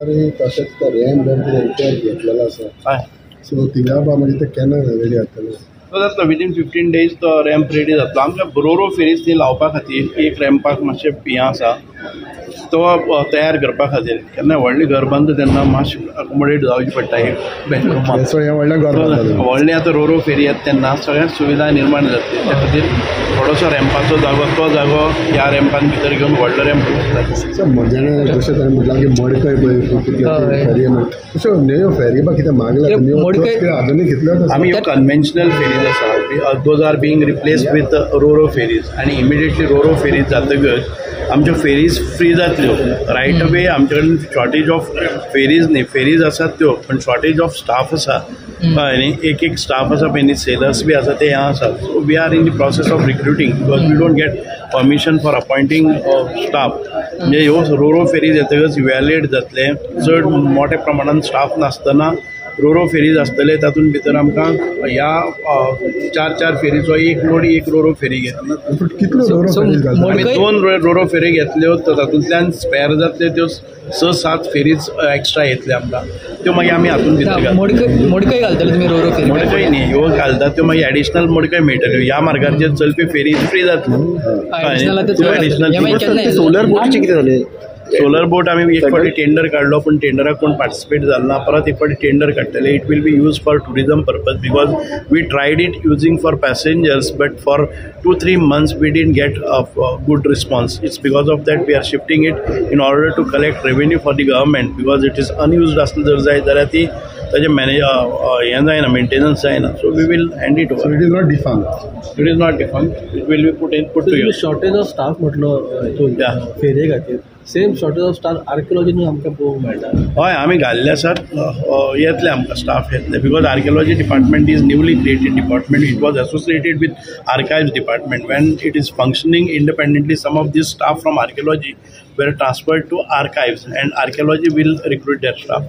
अरे तशेंच तो रॅम्प रिपेअर घेतलेलो आसा हय सो थिंगा बा म्हणजे ते केन्ना रेडी जातले तो जातलो विदीन 15 days तो रॅम्प रेडी जातलो आमच्या रोरो फेरीज ती लावपा खातीर एक रॅम्पाक मातशें हें आसा तो तयार करपा खातीर केन्ना व्हडली घर बांदता तेन्ना मातशें अकोमोडेट जावची पडटा एक सो हें व्हडलें घर बांदतलें व्हडली आतां रोरो फेरी येता तेन्ना सगळ्यांत सुविधा निर्माण जातली त्या खातीर थोडोसो रॅम्पाचो जागो तो जागो ह्या रॅम्पान भितर घेवन व्हडलो रॅम्प करता सो म्हजें जशें ताणें म्हटलां की मडकय पळय कितले फेरी तश्यो न्यो फेरी बा कितें मागल्या न्यो आजुनूय घेतल्यो आमी ह्यो कन्वेन्शनल फेरीज आसा those are being replaced with roro ferries आनी इमिडिएटली रोरो फेरीज जातकच आमच्यो फेरीज फ्री जातल्यो रायट अवे आमचे कडेन शॉर्टेज ऑफ फेरीज न्ही फेरीज आसात त्यो पण शॉर्टेज ऑफ स्टाफ आसा कळ्ळें न्ही एक स्टाफ आसा पळय न्ही सेलर्स बी आसा ते हें आसा so we are in the process of recruiting because we don't get permission for appointing staff म्हणजे ह्यो रोरो फेरीज येतकच इवॅल्युएट जातले चड मोठ्या प्रमाणात स्टाफ नासतना रोरो फेरीज आसतले तातूंत भितर आमकां ह्या 4 फेरीचो एक लोडी एक रोरो फेरी घेतली कितल्यो रोरो फेरीज घालता आमी 2 रोरो फेरी घेतल्यो तातूंतल्यान स्पॅर जातले त्यो 6-7 फेरीज एक्स्ट्रा येतले आमकां त्यो मागीर आमी हातूंत भितर घालता मडकय घालतले तुमी रोरो फेरी मडकय न्ही ह्यो घालतात त्यो मागीर एडिशनल मडकय मेळटल्यो ह्या मार्गाचेर चलपी फेरी फ्री जातल्यो एडिशनल सोलर बोटचे कितें जालें सोलर बोट आमी एक फावटी टेंडर काडलो पण टेंडराक कोण पार्टिसिपेट जालो ना परत एक फावटी टेंडर काडटले it will be use for tourism purpose because we tried it using for passengers but for 2-3 months we didn't get a good response. It's because of that we are shifting it in order to collect revenue for the government because it is unused असलं जर जाय जाल्यार ती ताजे manage हें जायना maintenance जायना so we will hand it over it is not defunct it is not defunct it will be put to use. Shortage of staff म्हटलो फेरे खातीर सेम शॉर्टेज ऑफ स्टाफ आर्किओलॉजीन आमकां पळोवंक मेळटा हय आमी घाल्ले आसात येतले आमकां स्टाफ येतले because archaeology department is newly created department it was associated with archives department when it is functioning independently some of this staff from archaeology were transferred to archives and archaeology will recruit their staff.